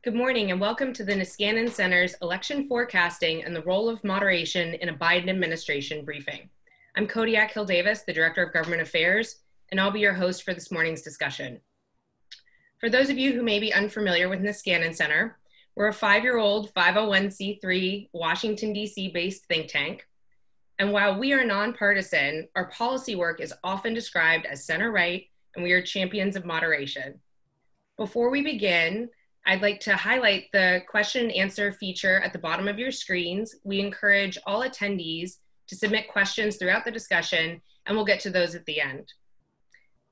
Good morning and welcome to the Niskanen Center's Election Forecasting and the Role of Moderation in a Biden Administration briefing. I'm Kodiak Davis, the Director of Government Affairs, and I'll be your host for this morning's discussion. For those of you who may be unfamiliar with Niskanen Center, we're a 5-year-old 501c3 Washington, D.C. based think tank. And while we are nonpartisan, our policy work is often described as center-right, and we are champions of moderation. Before we begin, I'd like to highlight the question and answer feature at the bottom of your screens. We encourage all attendees to submit questions throughout the discussion, and we'll get to those at the end.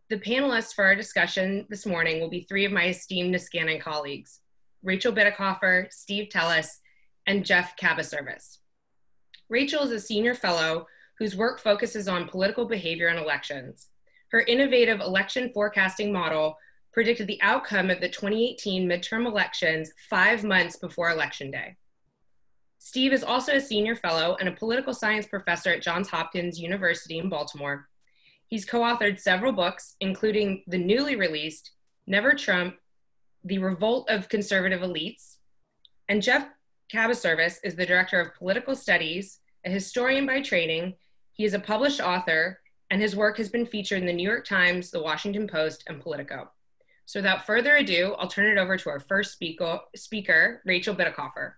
The panelists for our discussion this morning will be 3 of my esteemed Niskanen colleagues, Rachel Bitecofer, Steve Teles, and Geoff Kabaservice. Rachel is a senior fellow whose work focuses on political behavior and elections. Her innovative election forecasting model predicted the outcome of the 2018 midterm elections 5 months before Election Day. Steve is also a senior fellow and a political science professor at Johns Hopkins University in Baltimore. He's co-authored several books, including the newly released Never Trump, The Revolt of Conservative Elites. And Geoff Kabaservice is the Director of Political Studies, a historian by training. He is a published author, and his work has been featured in the New York Times, the Washington Post, and Politico. So without further ado, I'll turn it over to our first speaker, Rachel Bitecofer.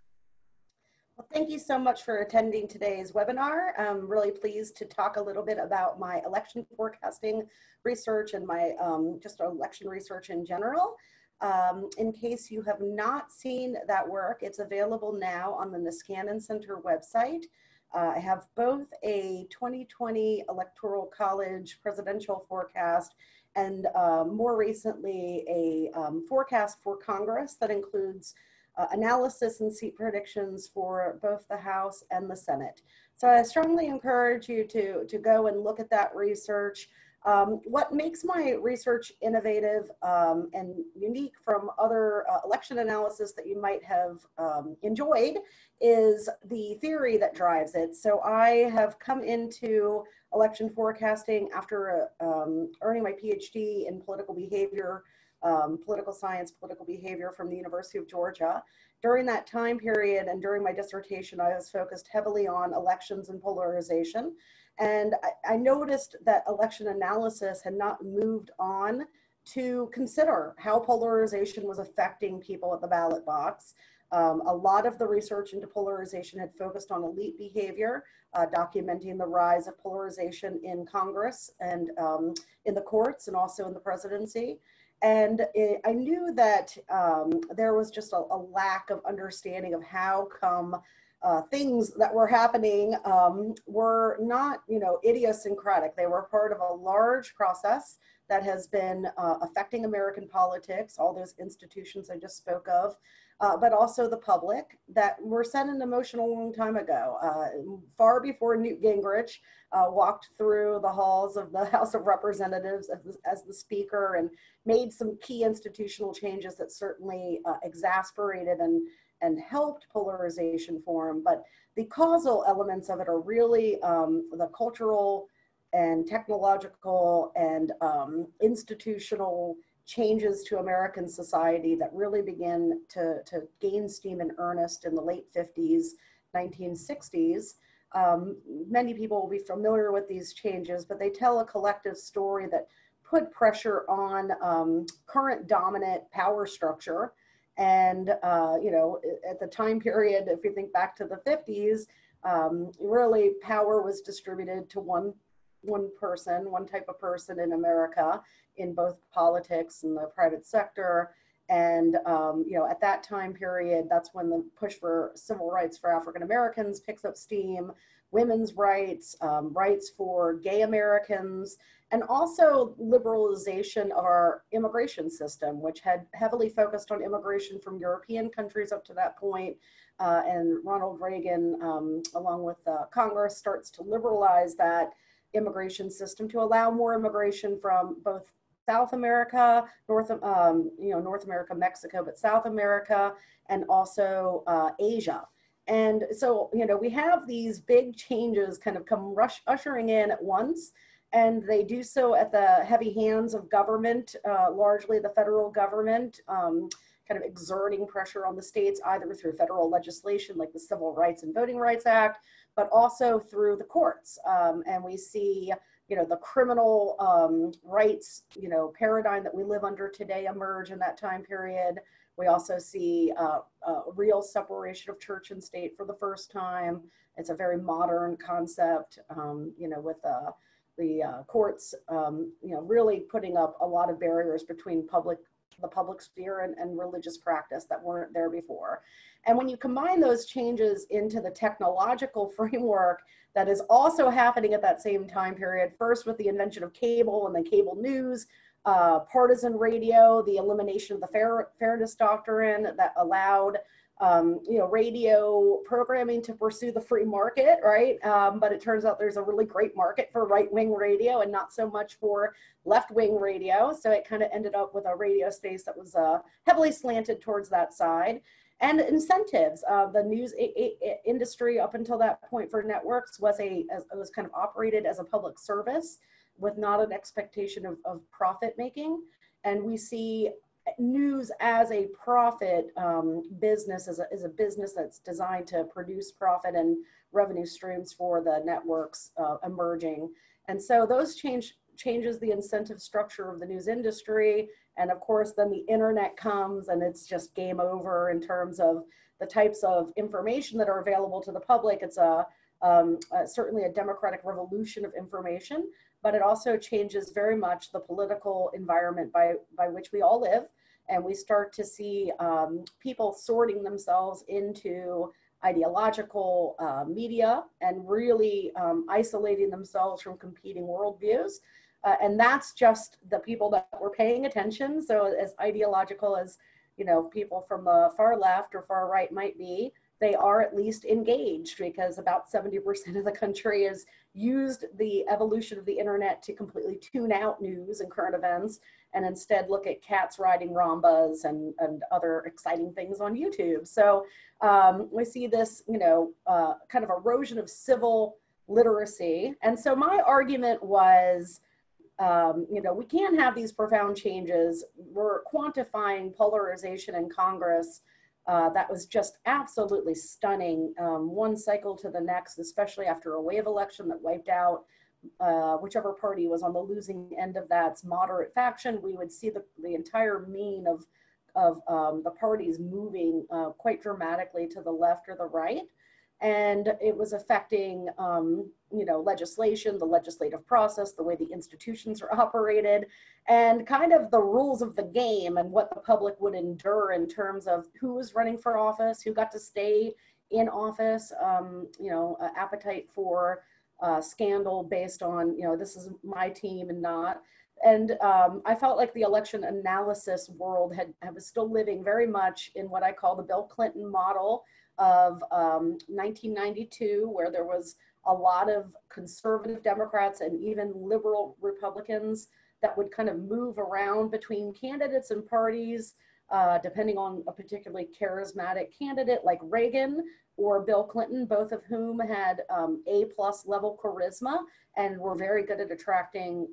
Well, thank you so much for attending today's webinar. I'm really pleased to talk a little bit about my election forecasting research and my just election research in general. In case you have not seen that work, it's available now on the Niskanen Center website. I have both a 2020 Electoral College presidential forecast and more recently a forecast for Congress that includes analysis and seat predictions for both the House and the Senate. So I strongly encourage you to go and look at that research. What makes my research innovative and unique from other election analysis that you might have enjoyed is the theory that drives it. So I have come into election forecasting after earning my PhD in political behavior, political science, political behavior from the University of Georgia. During that time period and during my dissertation, I was focused heavily on elections and polarization. And I noticed that election analysis had not moved on to consider how polarization was affecting people at the ballot box. A lot of the research into polarization had focused on elite behavior, documenting the rise of polarization in Congress and in the courts and also in the presidency. And I knew that there was just a lack of understanding of how come things that were happening were not, idiosyncratic. They were part of a large process that has been affecting American politics, all those institutions I just spoke of, but also the public that were set in motion a long time ago, far before Newt Gingrich walked through the halls of the House of Representatives as the speaker and made some key institutional changes that certainly exasperated and helped polarization form. But the causal elements of it are really the cultural and technological and institutional changes to American society that really begin to gain steam in earnest in the late 50s, 1960s. Many people will be familiar with these changes, but they tell a collective story that put pressure on current dominant power structure. And, at the time period, if you think back to the 50s, really power was distributed to one person, one type of person in America, in both politics and the private sector. And, at that time period, that's when the push for civil rights for African Americans picks up steam, women's rights, rights for gay Americans, and also liberalization of our immigration system, which had heavily focused on immigration from European countries up to that point. And Ronald Reagan, along with Congress, starts to liberalize that immigration system to allow more immigration from both South America, North America, Mexico, but South America, and also Asia. And so, we have these big changes kind of come ushering in at once, and they do so at the heavy hands of government, largely the federal government, kind of exerting pressure on the states, either through federal legislation like the Civil Rights and Voting Rights Act, but also through the courts. And we see, the criminal rights, paradigm that we live under today emerge in that time period. We also see a real separation of church and state for the first time. It's a very modern concept, with the courts, really putting up a lot of barriers between the public sphere and religious practice that weren't there before. And when you combine those changes into the technological framework that is also happening at that same time period, first with the invention of cable and then cable news, partisan radio, the elimination of the fairness doctrine that allowed radio programming to pursue the free market, right? But it turns out there's a really great market for right-wing radio and not so much for left-wing radio. So it kind of ended up with a radio space that was heavily slanted towards that side. And incentives. The news industry up until that point for networks was kind of operated as a public service with not an expectation of profit making. And we see news as a profit business, is a business that's designed to produce profit and revenue streams for the networks emerging. And so those changes the incentive structure of the news industry. And of course, then the internet comes and it's just game over in terms of the types of information that are available to the public. It's certainly a democratic revolution of information, but it also changes very much the political environment by which we all live. And we start to see people sorting themselves into ideological media and really isolating themselves from competing worldviews. And that's just the people that were paying attention. So as ideological as, people from the far left or far right might be, they are at least engaged, because about 70% of the country has used the evolution of the internet to completely tune out news and current events and instead look at cats riding Rambas and other exciting things on YouTube. So we see this, kind of erosion of civil literacy. And so my argument was, we can't have these profound changes. We're quantifying polarization in Congress that was just absolutely stunning, one cycle to the next, especially after a wave election that wiped out whichever party was on the losing end of that's moderate faction. We would see the entire mean of the parties moving quite dramatically to the left or the right. And it was affecting, legislation, the legislative process, the way the institutions are operated, and kind of the rules of the game and what the public would endure in terms of who was running for office, who got to stay in office, appetite for scandal based on, this is my team and not. And I felt like the election analysis world was still living very much in what I call the Bill Clinton model of 1992, where there was a lot of conservative Democrats and even liberal Republicans that would kind of move around between candidates and parties, depending on a particularly charismatic candidate like Reagan or Bill Clinton, both of whom had A+ level charisma and were very good at attracting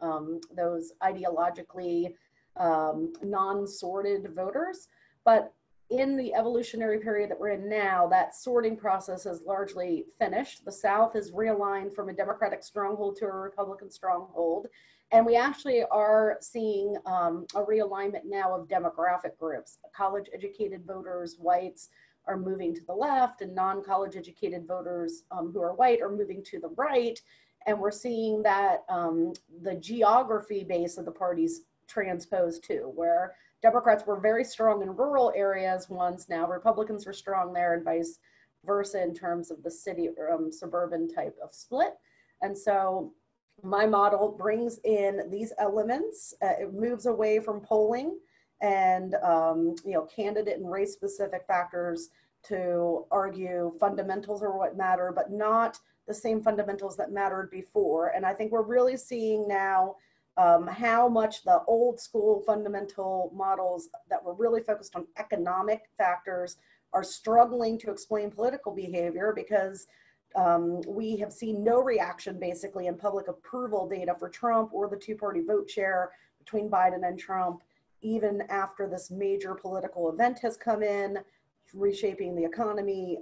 those ideologically non-sorted voters. But in the evolutionary period that we're in now, that sorting process is largely finished. The South is realigned from a Democratic stronghold to a Republican stronghold. And we actually are seeing a realignment now of demographic groups. College educated voters, whites, are moving to the left, and non-college educated voters who are white are moving to the right. And we're seeing that the geography base of the parties transpose too, where Democrats were very strong in rural areas once, now Republicans are strong there, and vice versa in terms of the city suburban type of split. And so my model brings in these elements. It moves away from polling and candidate and race specific factors to argue fundamentals are what matter, but not the same fundamentals that mattered before. And I think we're really seeing now how much the old school fundamental models that were really focused on economic factors are struggling to explain political behavior, because we have seen no reaction basically in public approval data for Trump or the two-party vote share between Biden and Trump, even after this major political event has come in, reshaping the economy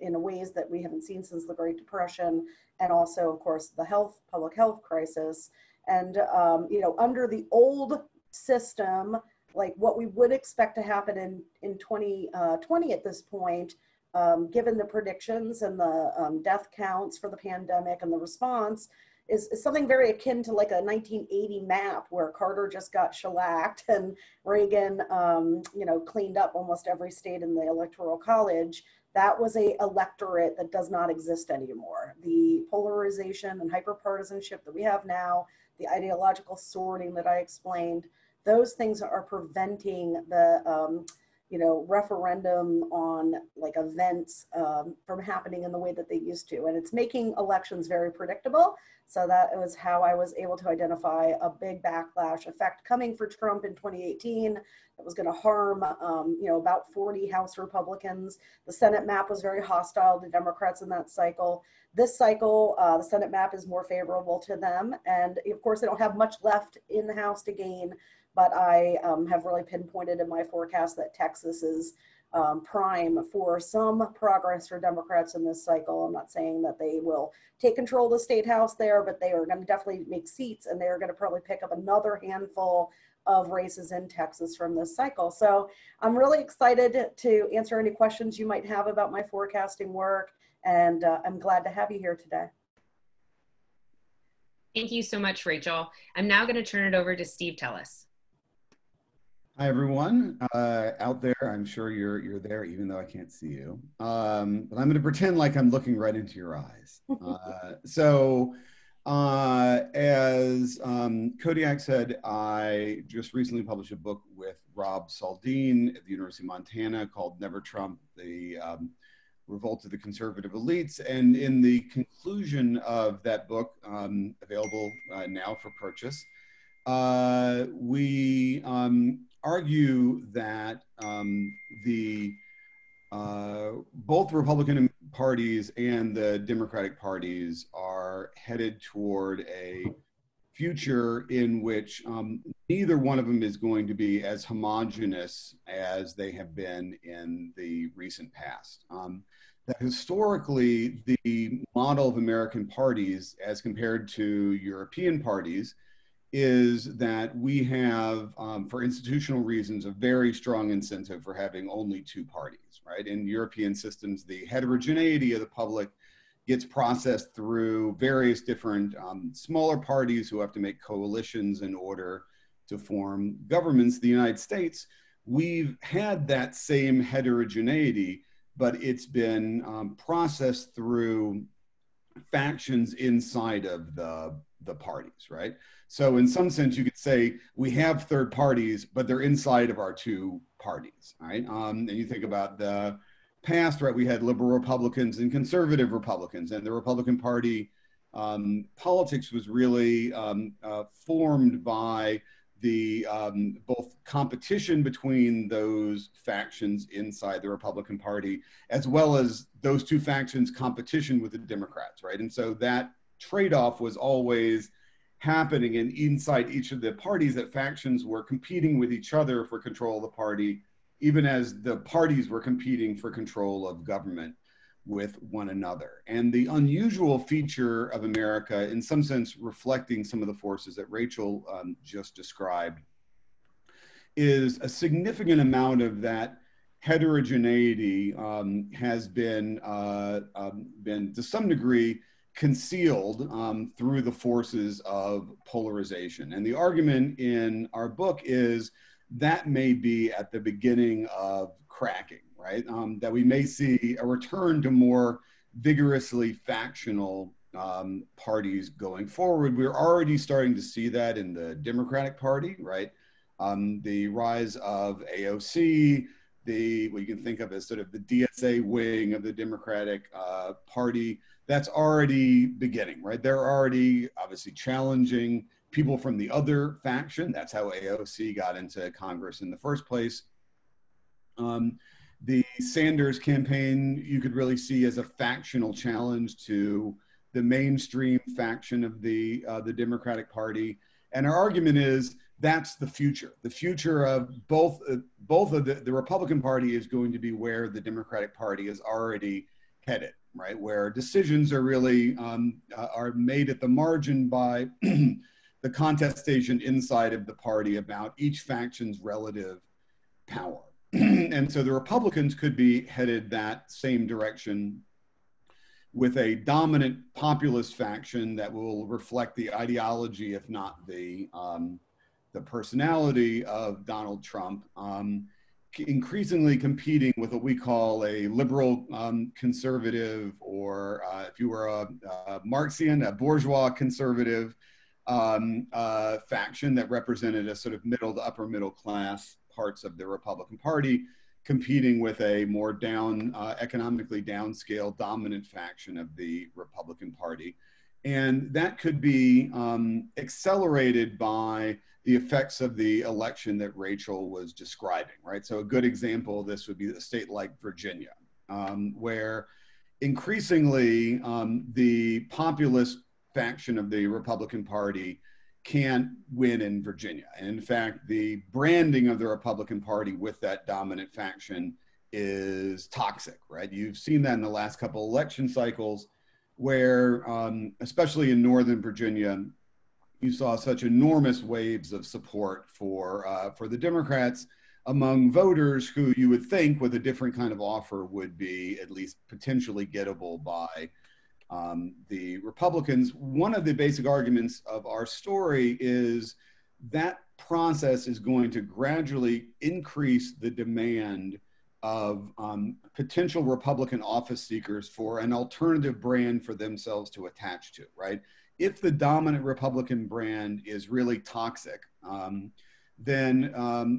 in ways that we haven't seen since the Great Depression, and also, of course, the public health crisis. And you know, under the old system, like what we would expect to happen in 2020 at this point, given the predictions and the death counts for the pandemic and the response, is something very akin to like a 1980 map where Carter just got shellacked and Reagan, you know, cleaned up almost every state in the Electoral College. That was a electorate that does not exist anymore. The polarization and hyperpartisanship that we have now, the ideological sorting that I explained, those things are preventing the you know, referendum on like events from happening in the way that they used to. And it's making elections very predictable. So that was how I was able to identify a big backlash effect coming for Trump in 2018 that was going to harm, you know, about 40 House Republicans. The Senate map was very hostile to Democrats in that cycle. This cycle, the Senate map is more favorable to them. And of course, they don't have much left in the House to gain. But I have really pinpointed in my forecast that Texas is prime for some progress for Democrats in this cycle. I'm not saying that they will take control of the state house there, but they are going to definitely make seats, and they're going to probably pick up another handful of races in Texas from this cycle. So I'm really excited to answer any questions you might have about my forecasting work, and I'm glad to have you here today. Thank you so much, Rachel. I'm now going to turn it over to Steve Teles. Hi, everyone out there. I'm sure you're there, even though I can't see you. But I'm going to pretend like I'm looking right into your eyes. As Kodiak said, I just recently published a book with Rob Saldin at the University of Montana called Never Trump, the Revolt of the Conservative Elites. And in the conclusion of that book, available now for purchase, we argue that both Republican parties and the Democratic parties are headed toward a future in which neither one of them is going to be as homogenous as they have been in the recent past. That historically, the model of American parties as compared to European parties is that we have, for institutional reasons, a very strong incentive for having only two parties, right? In European systems, the heterogeneity of the public gets processed through various different smaller parties who have to make coalitions in order to form governments. The United States, we've had that same heterogeneity, but it's been processed through factions inside of the parties, right? So in some sense, you could say we have third parties, but they're inside of our two parties, right? And you think about the past, right? We had liberal Republicans and conservative Republicans, and the Republican Party politics was really formed by the both competition between those factions inside the Republican Party, as well as those two factions' competition with the Democrats, right? And so that trade-off was always happening, and inside each of the parties, that factions were competing with each other for control of the party, even as the parties were competing for control of government with one another. And the unusual feature of America, in some sense reflecting some of the forces that Rachel just described, is a significant amount of that heterogeneity has been to some degree concealed through the forces of polarization. And the argument in our book is that may be at the beginning of cracking, right? That we may see a return to more vigorously factional parties going forward. We're already starting to see that in the Democratic Party, right? The rise of AOC, what you can think of as sort of the DSA wing of the Democratic Party, that's already beginning, right? They're already obviously challenging people from the other faction. That's how AOC got into Congress in the first place. The Sanders campaign, you could really see as a factional challenge to the mainstream faction of the Democratic Party. And our argument is that's the future. The future of both of the Republican Party is going to be where the Democratic Party is already headed, right? Where decisions are really are made at the margin by the contestation inside of the party about each faction's relative power. And so the Republicans could be headed that same direction with a dominant populist faction that will reflect the ideology, if not the personality of Donald Trump, increasingly competing with what we call a liberal conservative, or if you were a Marxian, a bourgeois conservative faction that represented a sort of middle to upper middle class parts of the Republican Party, competing with a more economically downscale dominant faction of the Republican Party. And that could be accelerated by the effects of the election that Rachel was describing, right? So a good example of this would be a state like Virginia, where increasingly the populist faction of the Republican Party can't win in Virginia. And in fact, the branding of the Republican Party with that dominant faction is toxic, right? You've seen that in the last couple election cycles where, especially in Northern Virginia, you saw such enormous waves of support for the Democrats among voters who you would think with a different kind of offer would be at least potentially gettable by the Republicans. One of the basic arguments of our story is that process is going to gradually increase the demand of potential Republican office seekers for an alternative brand for themselves to attach to, right? If the dominant Republican brand is really toxic, then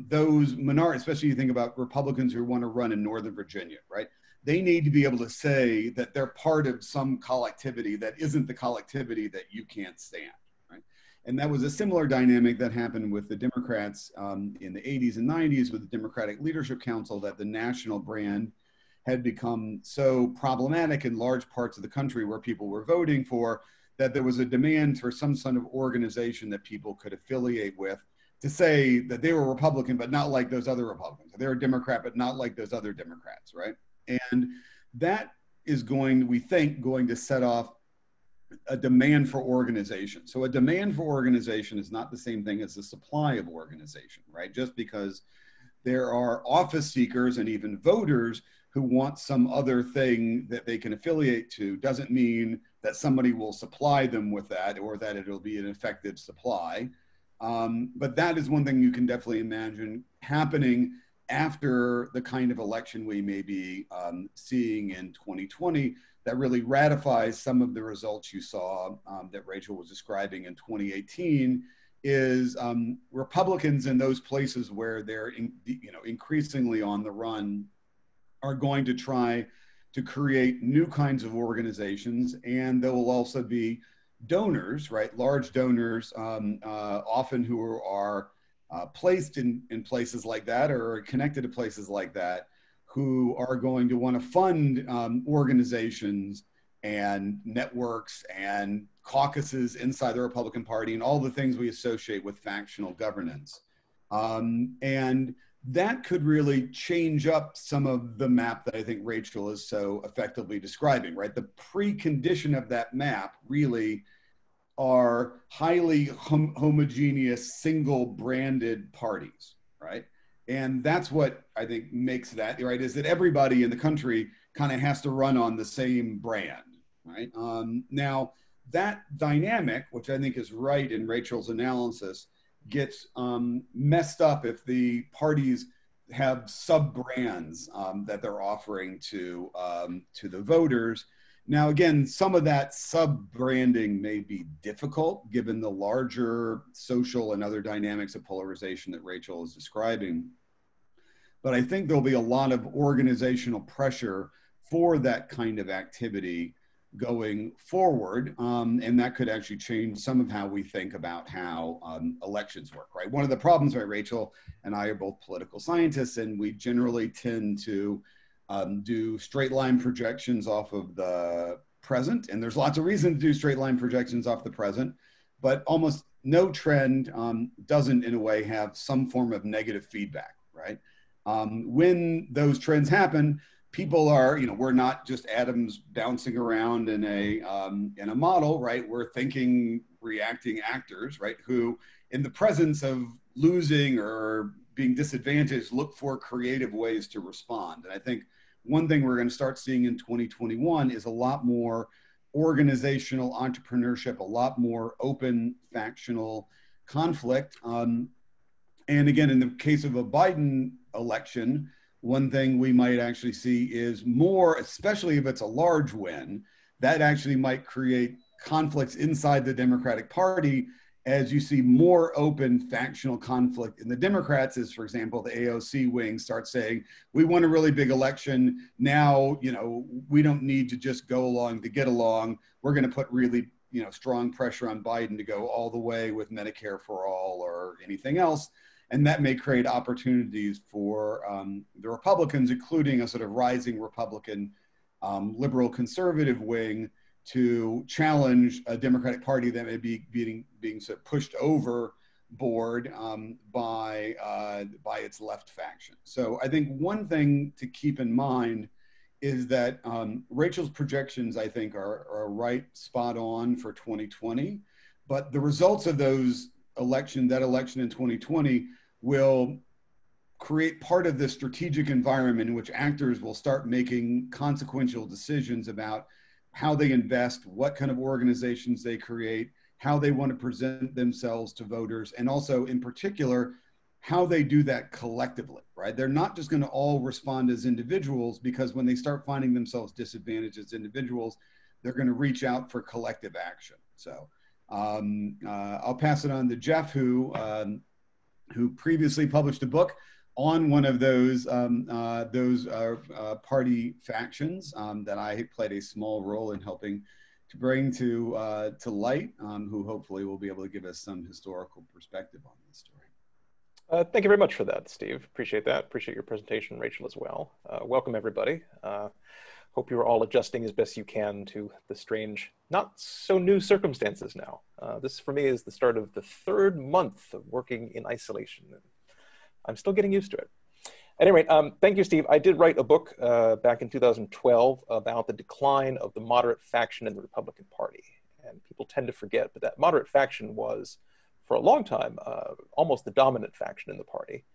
those minorities, especially you think about Republicans who want to run in Northern Virginia, right? They need to be able to say that they're part of some collectivity that isn't the collectivity that you can't stand, right? And that was a similar dynamic that happened with the Democrats in the 80s and 90s with the Democratic Leadership Council, that the national brand had become so problematic in large parts of the country where people were voting for, that there was a demand for some sort of organization that people could affiliate with to say that they were Republican, but not like those other Republicans. They were Democrat, but not like those other Democrats, right? And that is we think, going to set off a demand for organization. So a demand for organization is not the same thing as the supply of organization, right? Just because there are office seekers and even voters who want some other thing that they can affiliate to doesn't mean that somebody will supply them with that or that it'll be an effective supply. But that is one thing you can definitely imagine happening after the kind of election we may be seeing in 2020 that really ratifies some of the results you saw that Rachel was describing in 2018, is Republicans in those places where they're increasingly on the run are going to try to create new kinds of organizations, and there will also be donors, right? Large donors, often who are placed in places like that or connected to places like that, who are going to want to fund organizations and networks and caucuses inside the Republican Party and all the things we associate with factional governance. And that could really change up some of the map that I think Rachel is so effectively describing, right? The precondition of that map really are highly homogeneous, single branded parties, right? And that's what I think makes that, right, is that everybody in the country kind of has to run on the same brand, right? Now, that dynamic, which I think is right in Rachel's analysis, gets messed up if the parties have sub-brands that they're offering to the voters. Now, again, some of that sub-branding may be difficult given the larger social and other dynamics of polarization that Rachel is describing. But I think there'll be a lot of organizational pressure for that kind of activity going forward, and that could actually change some of how we think about how elections work, right? One of the problems, right, Rachel and I are both political scientists, and we generally tend to do straight line projections off of the present, and there's lots of reason to do straight line projections off the present, but almost no trend doesn't, in a way, have some form of negative feedback, right? When those trends happen, people are, we're not just atoms bouncing around in a model, right? We're thinking, reacting actors, right? Who, in the presence of losing or being disadvantaged, look for creative ways to respond. And I think one thing we're going to start seeing in 2021 is a lot more organizational entrepreneurship, a lot more open factional conflict. And again, in the case of a Biden election, one thing we might actually see is more, especially if it's a large win, that actually might create conflicts inside the Democratic Party as you see more open factional conflict in the Democrats. As, for example, the AOC wing starts saying, we want a really big election. Now, we don't need to just go along to get along. We're going to put really, strong pressure on Biden to go all the way with Medicare for all or anything else. And that may create opportunities for the Republicans, including a sort of rising Republican liberal conservative wing, to challenge a Democratic Party that may be being sort of pushed overboard by its left faction. So I think one thing to keep in mind is that Rachel's projections, I think, are right spot on for 2020, but the results of that election in 2020 will create part of the strategic environment in which actors will start making consequential decisions about how they invest, what kind of organizations they create, how they want to present themselves to voters, and also, in particular, how they do that collectively, right? They're not just going to all respond as individuals, because when they start finding themselves disadvantaged as individuals, they're going to reach out for collective action. So I'll pass it on to Geoff, who previously published a book on one of those party factions that I played a small role in helping to bring to light, who hopefully will be able to give us some historical perspective on this story. Thank you very much for that, Steve. Appreciate that. Appreciate your presentation, Rachel, as well. Welcome, everybody. Hope you're all adjusting as best you can to the strange, not so new circumstances now. This, for me, is the start of the third month of working in isolation. I'm still getting used to it. At any rate, thank you, Steve. I did write a book back in 2012 about the decline of the moderate faction in the Republican Party. And people tend to forget, but that moderate faction was, for a long time, almost the dominant faction in the party.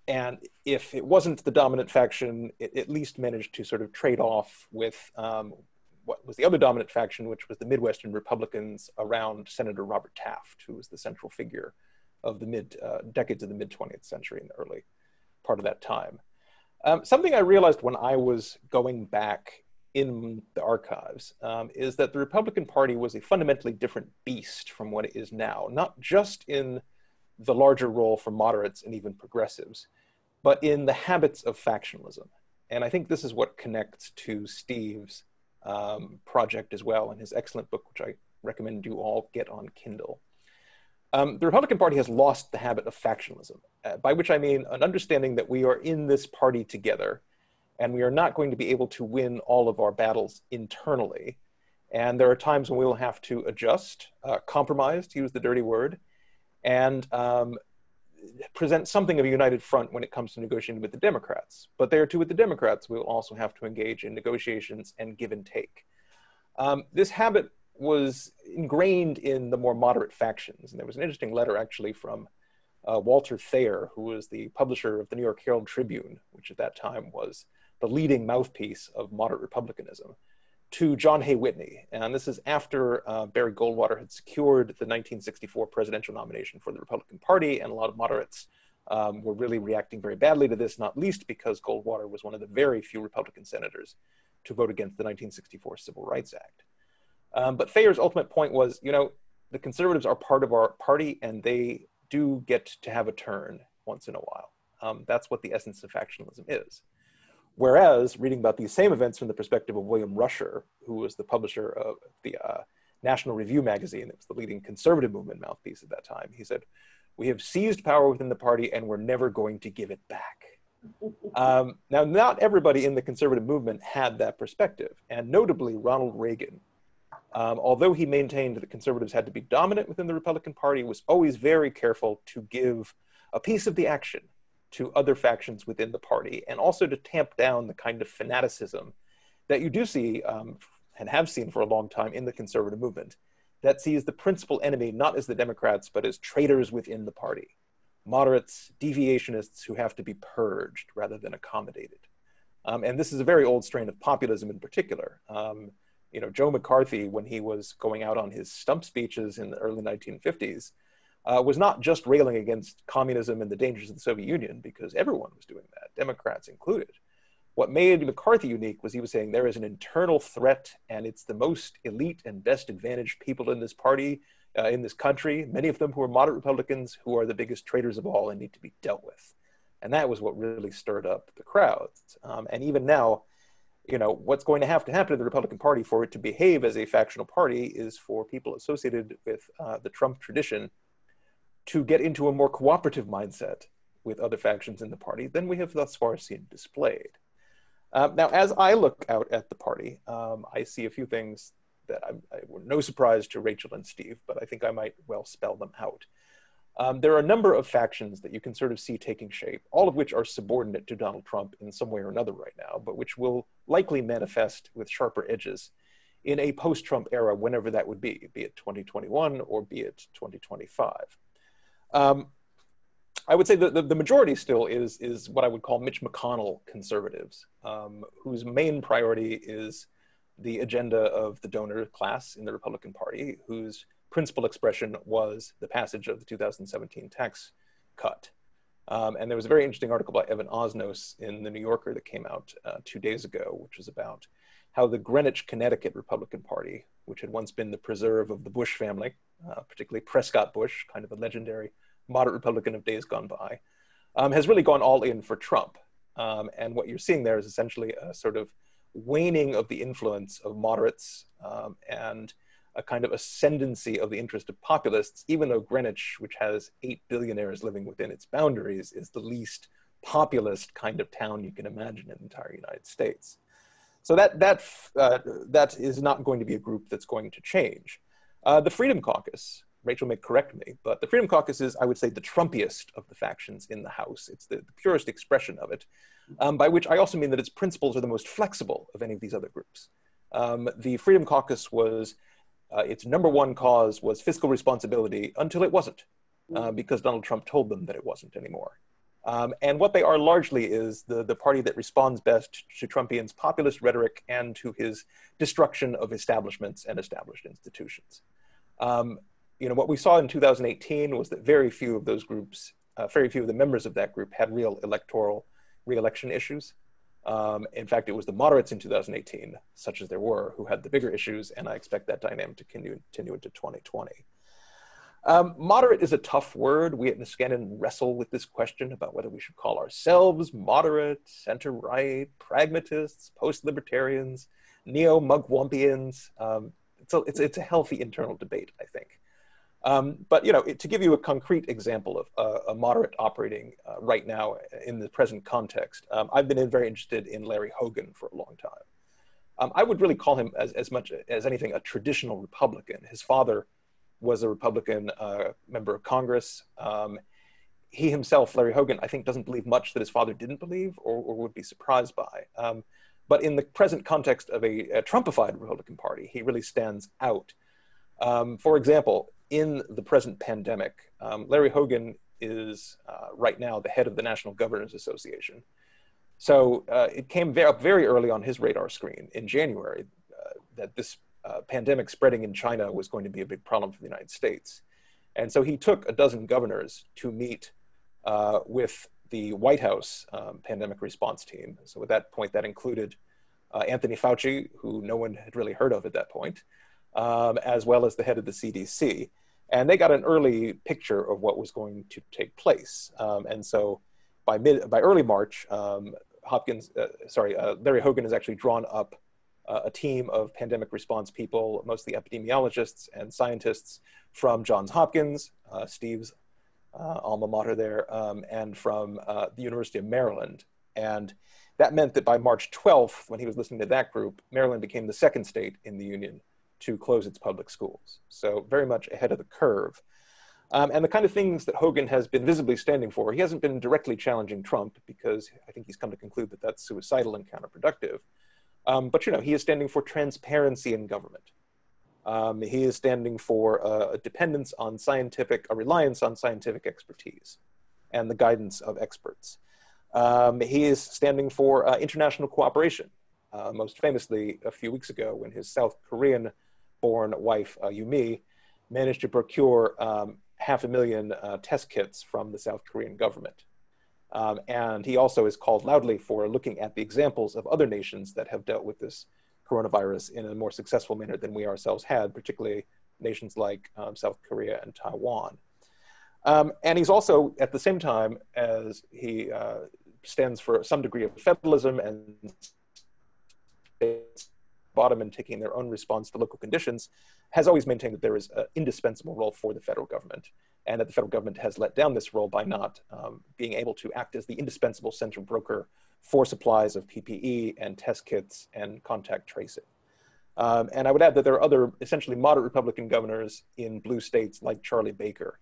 And if it wasn't the dominant faction, it at least managed to sort of trade off with what was the other dominant faction, which was the Midwestern Republicans around Senator Robert Taft, who was the central figure of the decades of the mid-20th century in the early part of that time. Something I realized when I was going back in the archives is that the Republican Party was a fundamentally different beast from what it is now, not just in the larger role for moderates and even progressives, but in the habits of factionalism. And I think this is what connects to Steve's project as well, and his excellent book, which I recommend you all get on Kindle. The Republican Party has lost the habit of factionalism, by which I mean an understanding that we are in this party together, and we are not going to be able to win all of our battles internally. And there are times when we will have to adjust, compromise, to use the dirty word, and present something of a united front when it comes to negotiating with the Democrats. But there too with the Democrats, we will also have to engage in negotiations and give and take. This habit was ingrained in the more moderate factions. And there was an interesting letter actually from Walter Thayer, who was the publisher of the New York Herald Tribune, which at that time was the leading mouthpiece of moderate republicanism, to John Hay Whitney. And this is after Barry Goldwater had secured the 1964 presidential nomination for the Republican Party, and a lot of moderates were really reacting very badly to this, not least because Goldwater was one of the very few Republican senators to vote against the 1964 Civil Rights Act. But Thayer's ultimate point was, the conservatives are part of our party, and they do get to have a turn once in a while. That's what the essence of factionalism is. Whereas, reading about these same events from the perspective of William Rusher, who was the publisher of the National Review magazine, that was the leading conservative movement mouthpiece at that time, he said, "We have seized power within the party and we're never going to give it back." Now, not everybody in the conservative movement had that perspective, and notably Ronald Reagan Although he maintained that conservatives had to be dominant within the Republican Party, was always very careful to give a piece of the action to other factions within the party, and also to tamp down the kind of fanaticism that you do see and have seen for a long time in the conservative movement, that sees the principal enemy not as the Democrats, but as traitors within the party, moderates, deviationists who have to be purged rather than accommodated. And this is a very old strain of populism in particular. You know, Joe McCarthy, when he was going out on his stump speeches in the early 1950s, was not just railing against communism and the dangers of the Soviet Union, because everyone was doing that, Democrats included. What made McCarthy unique was he was saying there is an internal threat, and it's the most elite and best advantaged people in this party, in this country, many of them who are moderate Republicans, who are the biggest traitors of all and need to be dealt with. And that was what really stirred up the crowds. And even now, you know, what's going to happen to the Republican Party for it to behave as a factional party is for people associated with the Trump tradition to get into a more cooperative mindset with other factions in the party than we have thus far seen displayed. Now, as I look out at the party, I see a few things that were no surprise to Rachel and Steve, but I think I might well spell them out. There are a number of factions that you can sort of see taking shape, all of which are subordinate to Donald Trump in some way or another right now, but which will likely manifest with sharper edges in a post-Trump era, whenever that would be it 2021 or be it 2025. I would say the majority still is what I would call Mitch McConnell conservatives, whose main priority is the agenda of the donor class in the Republican Party, whose principal expression was the passage of the 2017 tax cut. And there was a very interesting article by Evan Osnos in the New Yorker that came out 2 days ago, which was about how the Greenwich, Connecticut Republican Party, which had once been the preserve of the Bush family, particularly Prescott Bush, kind of a legendary moderate Republican of days gone by, has really gone all in for Trump. And what you're seeing there is essentially a sort of waning of the influence of moderates and a kind of ascendancy of the interest of populists, even though Greenwich, which has 8 billionaires living within its boundaries, is the least populist kind of town you can imagine in the entire United States. So that is not going to be a group that's going to change. The Freedom Caucus, Rachel may correct me, but the Freedom Caucus is, I would say, the Trumpiest of the factions in the House. It's the purest expression of it, by which I also mean that its principles are the most flexible of any of these other groups. The Freedom Caucus was, its number one cause was fiscal responsibility until it wasn't, because Donald Trump told them that it wasn't anymore. And what they are largely is the party that responds best to Trumpians' populist rhetoric and to his destruction of establishments and established institutions. You know, what we saw in 2018 was that very few of those groups, very few of the members of that group had real electoral re-election issues. In fact, it was the moderates in 2018, such as there were, who had the bigger issues, and I expect that dynamic to continue into 2020. Moderate is a tough word. We at Niskanen wrestle with this question about whether we should call ourselves moderate, center-right, pragmatists, post-libertarians, neo-mugwumpians. It's a healthy internal debate, I think. But you know, to give you a concrete example of a moderate operating right now in the present context, I've been very interested in Larry Hogan for a long time. I would really call him as much as anything a traditional Republican. His father was a Republican member of Congress. He himself, Larry Hogan, I think doesn't believe much that his father didn't believe or would be surprised by. But in the present context of a Trumpified Republican Party, he really stands out. For example, in the present pandemic, Larry Hogan is right now the head of the National Governors Association. So it came up very early on his radar screen in January that this pandemic spreading in China was going to be a big problem for the United States. And so he took a dozen governors to meet with the White House pandemic response team. So at that point, that included Anthony Fauci, who no one had really heard of at that point, as well as the head of the CDC. And they got an early picture of what was going to take place. And so by early March, Larry Hogan has actually drawn up a team of pandemic response people, mostly epidemiologists and scientists from Johns Hopkins, Steve's alma mater there, and from the University of Maryland. And that meant that by March 12th, when he was listening to that group, Maryland became the second state in the union to close its public schools. So very much ahead of the curve. And the kind of things that Hogan has been visibly standing for, he hasn't been directly challenging Trump because I think he's come to conclude that that's suicidal and counterproductive. But he is standing for transparency in government. He is standing for a dependence on a reliance on scientific expertise and the guidance of experts. He is standing for international cooperation. Most famously, a few weeks ago, when his South Korean-born wife, Yumi, managed to procure 500,000 test kits from the South Korean government. And he also is called loudly for looking at the examples of other nations that have dealt with this coronavirus in a more successful manner than we ourselves had, particularly nations like South Korea and Taiwan. And he's also, at the same time as he stands for some degree of federalism and bottom and taking their own response to local conditions, has always maintained that there is an indispensable role for the federal government, and that the federal government has let down this role by not being able to act as the indispensable central broker for supplies of PPE and test kits and contact tracing. And I would add that there are other essentially moderate Republican governors in blue states like Charlie Baker,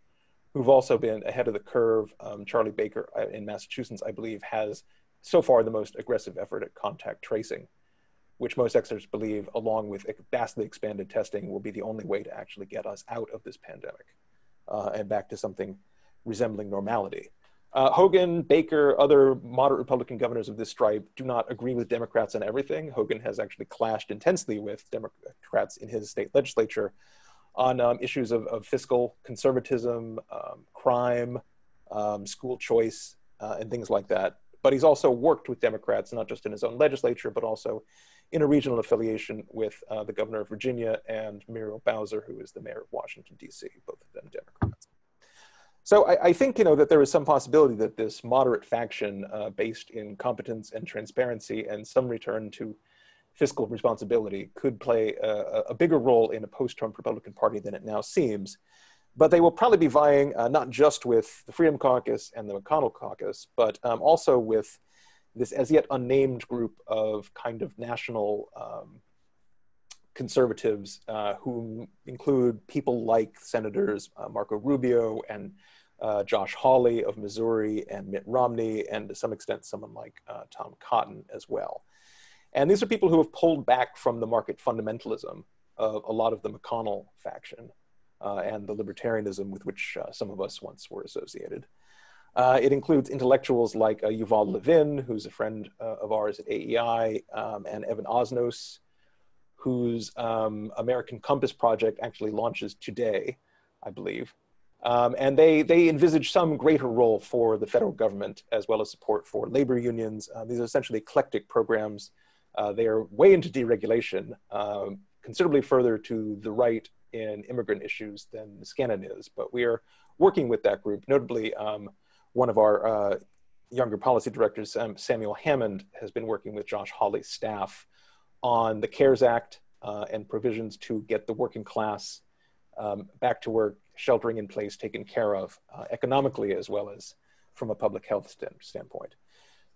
who've also been ahead of the curve. Charlie Baker in Massachusetts, I believe, has so far the most aggressive effort at contact tracing, which most experts believe, along with vastly expanded testing, will be the only way to actually get us out of this pandemic and back to something resembling normality. Hogan, Baker, other moderate Republican governors of this stripe do not agree with Democrats on everything. Hogan has actually clashed intensely with Democrats in his state legislature on issues of fiscal conservatism, crime, school choice, and things like that. But he's also worked with Democrats, not just in his own legislature, but also in a regional affiliation with the governor of Virginia and Muriel Bowser, who is the mayor of Washington, D.C., both of them Democrats. So I think, that there is some possibility that this moderate faction based in competence and transparency and some return to fiscal responsibility could play a bigger role in a post-Trump Republican Party than it now seems. But they will probably be vying not just with the Freedom Caucus and the McConnell Caucus, but also with this as yet unnamed group of kind of national conservatives who include people like Senators Marco Rubio and Josh Hawley of Missouri and Mitt Romney, and to some extent someone like Tom Cotton as well. And these are people who have pulled back from the market fundamentalism of a lot of the McConnell faction and the libertarianism with which some of us once were associated. It includes intellectuals like Yuval Levin, who's a friend of ours at AEI, and Evan Osnos, whose American Compass project actually launches today, I believe. And they envisage some greater role for the federal government, as well as support for labor unions. These are essentially eclectic programs. They are way into deregulation, considerably further to the right in immigrant issues than Niskanen is. But we are working with that group. Notably, one of our younger policy directors, Samuel Hammond, has been working with Josh Hawley's staff on the CARES Act and provisions to get the working class back to work, sheltering in place, taken care of economically as well as from a public health standpoint.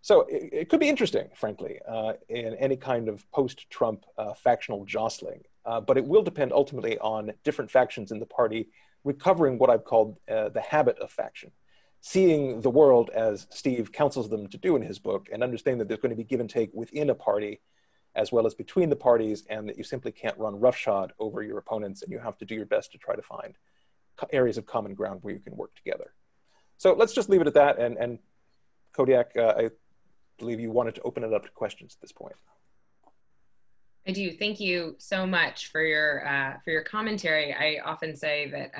So it could be interesting, frankly, in any kind of post-Trump factional jostling, but it will depend ultimately on different factions in the party recovering what I've called the habit of faction, seeing the world as Steve counsels them to do in his book, and understanding that there's going to be give and take within a party as well as between the parties, and that you simply can't run roughshod over your opponents, and you have to do your best to try to find areas of common ground where you can work together. So let's just leave it at that. And Kodiak, I believe you wanted to open it up to questions at this point. I do. Thank you so much for your commentary. I often say that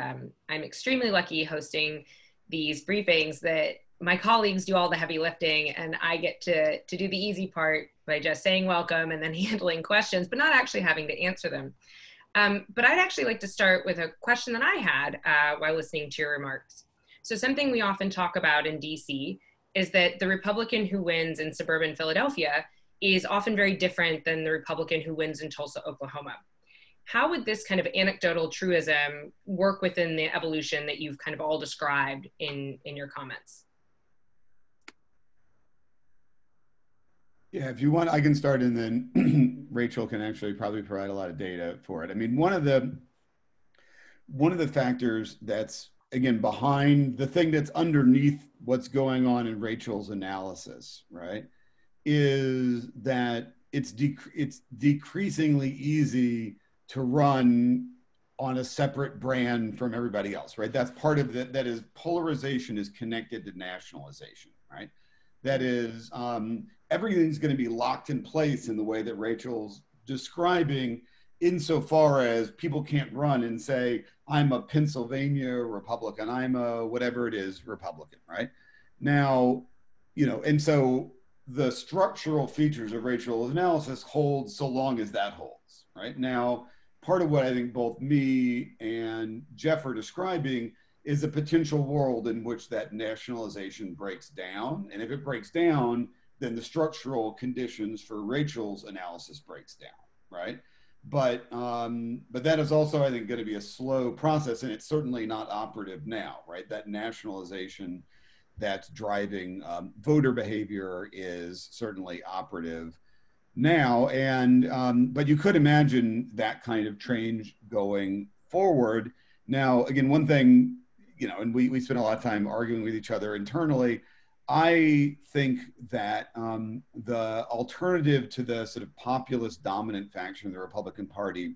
I'm extremely lucky hosting these briefings, that my colleagues do all the heavy lifting and I get to do the easy part by just saying welcome and then handling questions, but not actually having to answer them. But I'd actually like to start with a question that I had while listening to your remarks. So something we often talk about in DC is that the Republican who wins in suburban Philadelphia is often very different than the Republican who wins in Tulsa, Oklahoma. How would this kind of anecdotal truism work within the evolution that you've kind of all described in your comments? Yeah, if you want, I can start, and then Rachel can actually probably provide a lot of data for it. I mean, one of the factors that's, again, behind the thing that's underneath what's going on in Rachel's analysis, right, is that it's decreasingly easy to run on a separate brand from everybody else, right? That's part of it. That is, polarization is connected to nationalization, right? That is, everything's going to be locked in place in the way that Rachel's describing, insofar as people can't run and say, I'm a Pennsylvania Republican, I'm a whatever it is Republican, right? Now, and so the structural features of Rachel's analysis hold so long as that holds, right? Now, part of what I think both me and Geoff are describing is a potential world in which that nationalization breaks down. And if it breaks down, then the structural conditions for Rachel's analysis breaks down, right? But that is also, I think, going to be a slow process, and it's certainly not operative now, right? That nationalization that's driving voter behavior is certainly operative now, and but you could imagine that kind of change going forward. Now, again, one thing, and we spent a lot of time arguing with each other internally. I think that the alternative to the sort of populist dominant faction of the Republican Party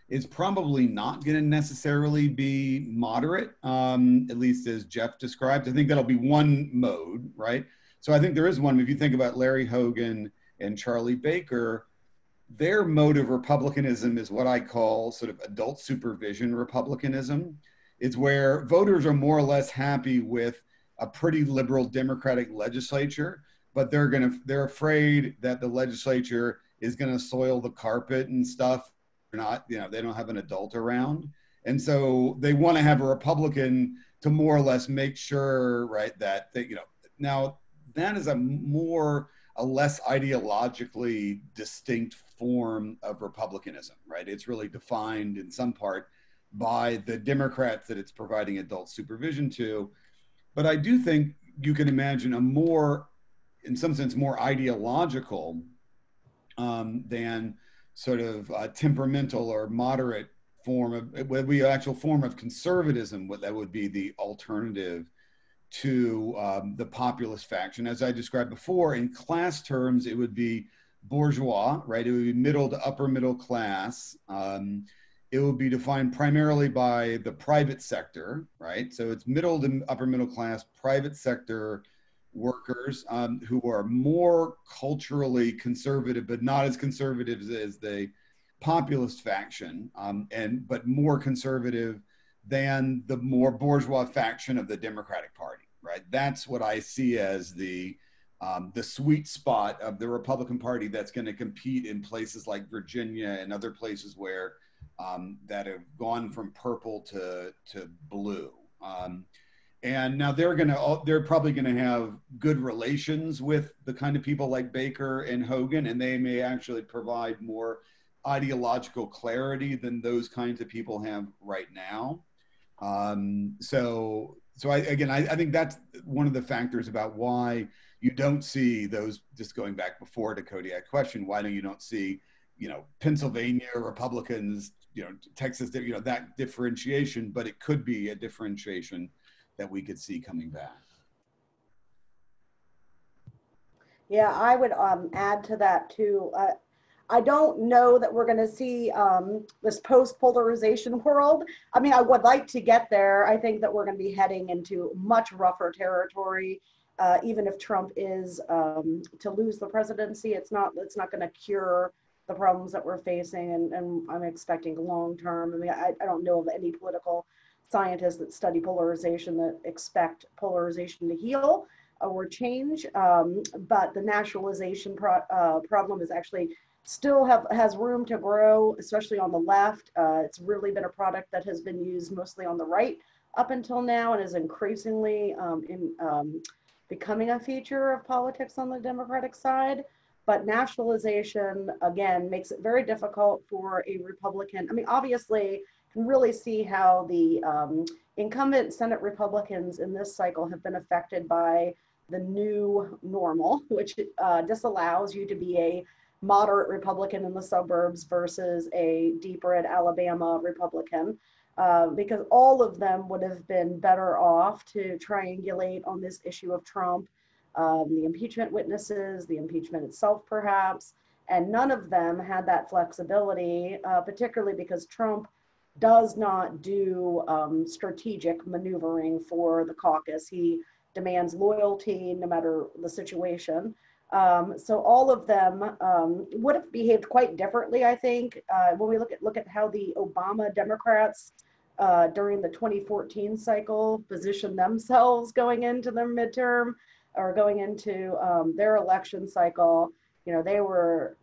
is probably not going to necessarily be moderate, at least as Geoff described. I think that'll be one mode, right? So I think there is one. If you think about Larry Hogan and Charlie Baker, their mode of republicanism is what I call sort of adult supervision republicanism. It's where voters are more or less happy with a pretty liberal Democratic legislature, but they're afraid that the legislature is going to soil the carpet and stuff. They're not, they don't have an adult around. And so they want to have a Republican to more or less make sure, right, that they, now that is a less ideologically distinct form of republicanism, right? It's really defined in some part by the Democrats that it's providing adult supervision to. But I do think you can imagine a more, in some sense, more ideological than sort of temperamental or moderate form of, it would be an actual form of conservatism, that would be the alternative to the populist faction. As I described before, in class terms, it would be bourgeois, right? It would be middle to upper middle class. It will be defined primarily by the private sector, right? So it's middle to upper middle class, private sector workers who are more culturally conservative, but not as conservative as the populist faction, but more conservative than the more bourgeois faction of the Democratic Party, right? That's what I see as the sweet spot of the Republican Party that's going to compete in places like Virginia and other places where that have gone from purple to blue. And now they're probably going to have good relations with the kind of people like Baker and Hogan, and they may actually provide more ideological clarity than those kinds of people have right now. So I think that's one of the factors about why you don't see those, just going back before to Kodiak's question, why you don't see, Pennsylvania Republicans, Texas, that differentiation, but it could be a differentiation that we could see coming back. Yeah, I would add to that too. I don't know that we're going to see this post-polarization world. I mean, I would like to get there. I think that we're going to be heading into much rougher territory. Even if Trump is to lose the presidency, it's not going to cure the problems that we're facing, and I'm expecting long term. I mean, I don't know of any political scientists that study polarization that expect polarization to heal or change, but the nationalization problem is actually still has room to grow, especially on the left. It's really been a product that has been used mostly on the right up until now, and is increasingly becoming a feature of politics on the Democratic side. But nationalization, again, makes it very difficult for a Republican. I mean, obviously, can really see how the incumbent Senate Republicans in this cycle have been affected by the new normal, which disallows you to be a moderate Republican in the suburbs versus a deep red Alabama Republican, because all of them would have been better off to triangulate on this issue of Trump, the impeachment witnesses, the impeachment itself, perhaps, and none of them had that flexibility, particularly because Trump does not do strategic maneuvering for the caucus. He demands loyalty no matter the situation. So all of them would have behaved quite differently, I think, when we look at how the Obama Democrats during the 2014 cycle positioned themselves going into their midterm or going into their election cycle. You know, they were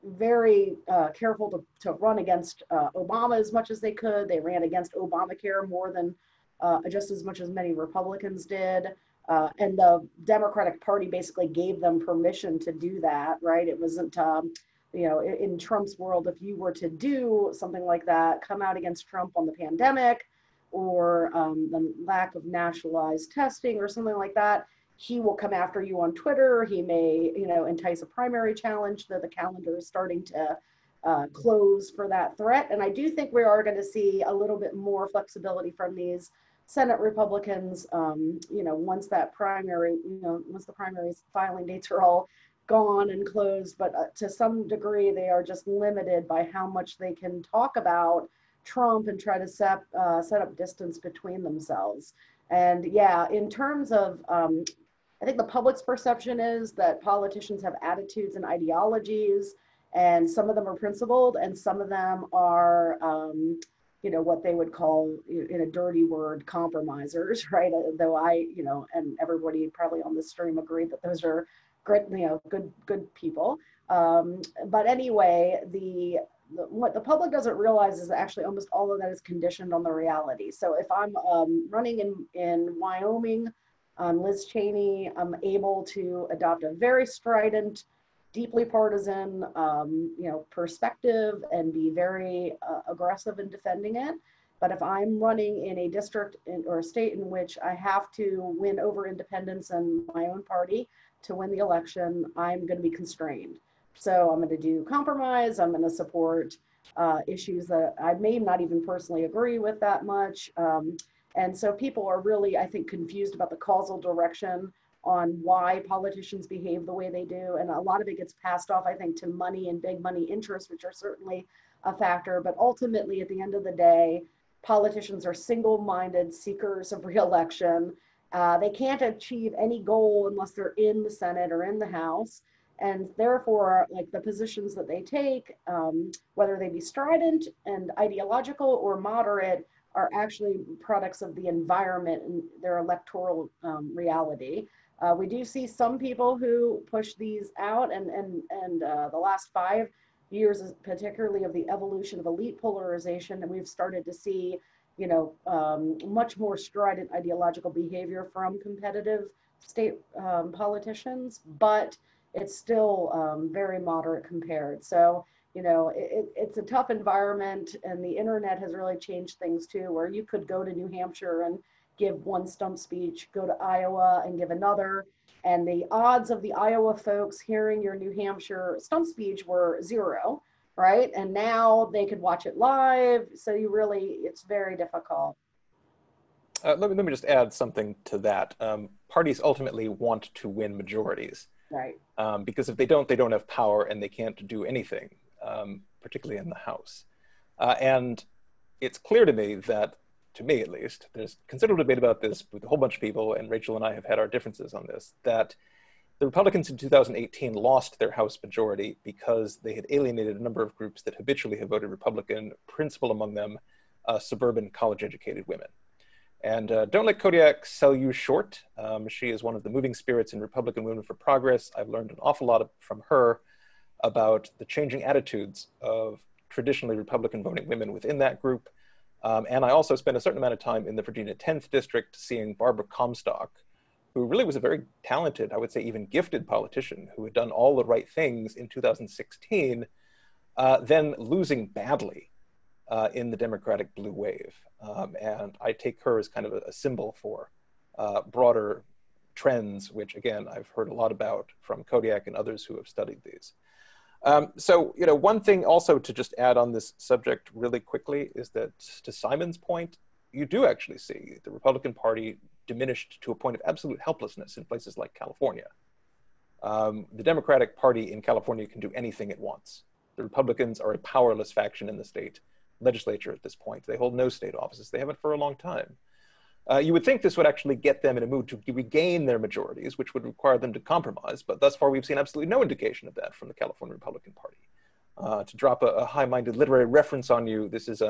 very careful to run against Obama as much as they could. They ran against Obamacare more than just as much as many Republicans did. And the Democratic Party basically gave them permission to do that, right? It wasn't, you know, in Trump's world, if you were to do something like that, come out against Trump on the pandemic or the lack of nationalized testing or something like that, he will come after you on Twitter. He may, you know, entice a primary challenge, though the calendar is starting to close for that threat. And I do think we are going to see a little bit more flexibility from these Senate Republicans, you know, once that primary, you know, once the primary filing dates are all gone and closed, but to some degree, they are just limited by how much they can talk about Trump and try to set up distance between themselves. And yeah, in terms of, I think the public's perception is that politicians have attitudes and ideologies, and some of them are principled, and some of them are, you know, what they would call, in a dirty word, compromisers, right? Though I, you know, and everybody probably on this stream agree that those are great, you know, good people. But anyway, what the public doesn't realize is actually almost all of that is conditioned on the reality. So if I'm running in Wyoming on Liz Cheney, I'm able to adopt a very strident, deeply partisan, you know, perspective and be very aggressive in defending it. But if I'm running in a district or a state in which I have to win over independents and my own party to win the election, I'm going to be constrained. So I'm going to do compromise. I'm going to support issues that I may not even personally agree with that much. And so people are really, I think, confused about the causal direction on why politicians behave the way they do. And a lot of it gets passed off, I think, to money and big money interests, which are certainly a factor. But ultimately, at the end of the day, politicians are single-minded seekers of re-election. They can't achieve any goal unless they're in the Senate or in the House. And therefore, like the positions that they take, whether they be strident and ideological or moderate, are actually products of the environment and their electoral reality. We do see some people who push these out, and the last 5 years, particularly of the evolution of elite polarization, and we've started to see, you know, much more strident ideological behavior from competitive state politicians, but it's still very moderate compared. So, you know, it's a tough environment, and the internet has really changed things too, where you could go to New Hampshire and give one stump speech, go to Iowa and give another, and the odds of the Iowa folks hearing your New Hampshire stump speech were 0, right? And now they could watch it live, so you really, it's very difficult. Let me just add something to that. Parties ultimately want to win majorities. Right. Because if they don't have power and they can't do anything, particularly in the House. And it's clear to me that, to me at least, there's considerable debate about this with a whole bunch of people, and Rachel and I have had our differences on this, that the Republicans in 2018 lost their House majority because they had alienated a number of groups that habitually have voted Republican, principal among them suburban college-educated women. And don't let Kodiak sell you short. She is one of the moving spirits in Republican Women for Progress. I've learned an awful lot from her about the changing attitudes of traditionally Republican voting women within that group. And I also spent a certain amount of time in the Virginia 10th District seeing Barbara Comstock, who really was a very talented, I would say even gifted politician who had done all the right things in 2016, then losing badly in the Democratic blue wave. And I take her as kind of a symbol for broader trends, which again, I've heard a lot about from Kodiak and others who have studied these. So, one thing also to just add on this subject really quickly is that, to Simon's point, you do actually see the Republican Party diminished to a point of absolute helplessness in places like California. The Democratic Party in California can do anything it wants. The Republicans are a powerless faction in the state legislature at this point. They hold no state offices. They haven't for a long time. You would think this would actually get them in a mood to regain their majorities, which would require them to compromise. But thus far, we've seen absolutely no indication of that from the California Republican Party. To drop a high-minded literary reference on you, this is